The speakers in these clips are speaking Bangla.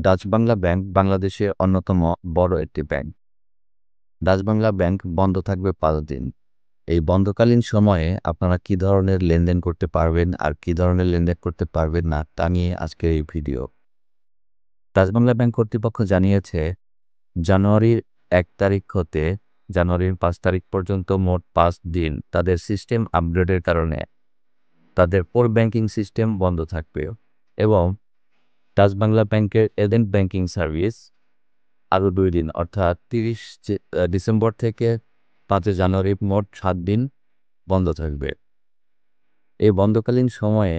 ডাচ বাংলা ব্যাংক বাংলাদেশের অন্যতম বড় একটি ব্যাংক। ডাচ বাংলা ব্যাংক বন্ধ থাকবে ৫ দিন। এই বন্ধকালীন সময়ে আপনারা কি ধরনের লেনদেন করতে পারবেন আর কি ধরনের লেনদেন করতে পারবেন না তা নিয়ে আজকের এই ভিডিও। ডাচ বাংলা ব্যাংক কর্তৃপক্ষ জানিয়েছে, জানুয়ারির ১ তারিখ হতে জানুয়ারির ৫ তারিখ পর্যন্ত মোট ৫ দিন তাদের সিস্টেম আপগ্রেডের কারণে তাদের কোর ব্যাংকিং সিস্টেম বন্ধ থাকবে এবং ডাচ বাংলা ব্যাংকের এজেন্ট ব্যাংকিং সার্ভিস আরও ২ দিন অর্থাৎ ৩০ ডিসেম্বর থেকে ৫ জানুয়ারি মোট ৭ দিন বন্ধ থাকবে। এই বন্ধকালীন সময়ে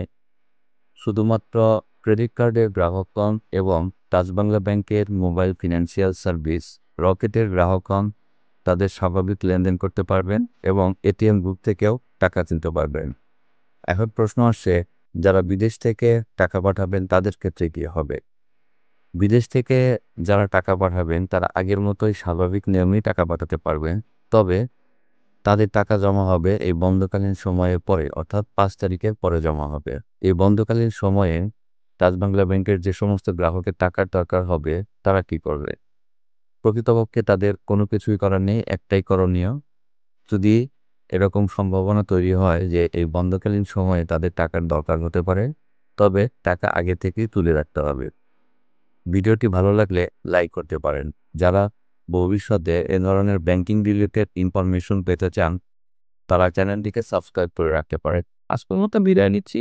শুধুমাত্র ক্রেডিট কার্ডের গ্রাহকগণ এবং ডাচ বাংলা ব্যাংকের মোবাইল ফিনান্সিয়াল সার্ভিস রকেটের গ্রাহকগণ তাদের স্বাভাবিক লেনদেন করতে পারবেন এবং এটিএম বুথ থেকেও টাকা তুলতে পারবেন। এখন প্রশ্ন আসছে, যারা বিদেশ থেকে টাকা পাঠাবেন তাদের ক্ষেত্রে কী হবে? বিদেশ থেকে যারা টাকা পাঠাবেন তারা আগের মতোই স্বাভাবিক নিয়মেই টাকা পাঠাতে পারবেন, তবে তাদের টাকা জমা হবে এই বন্ধকালীন সময়ের পরে অর্থাৎ ৫ তারিখের পরে জমা হবে। এই বন্ধকালীন সময়ে ডাচ বাংলা ব্যাংকের যে সমস্ত গ্রাহকের টাকার দরকার হবে তারা কি করবে? প্রকৃতপক্ষে তাদের কোনো কিছুই করার নেই, একটাই করণীয়। যদি এরকম সম্ভাবনা তৈরি হয় যে এই বন্ধকালীন সময়ে তাদের টাকার দরকার হতে পারে, তবে টাকা আগে থেকেই তুলে রাখতে হবে। ভিডিওটি ভালো লাগলে লাইক করতে পারেন। যারা ভবিষ্যতে এ ধরনের ব্যাংকিং রিলেটেড ইনফরমেশন পেতে চান তারা চ্যানেলটিকে সাবস্ক্রাইব করে রাখতে পারেন। আজকের মতো বিদায় নিচ্ছি।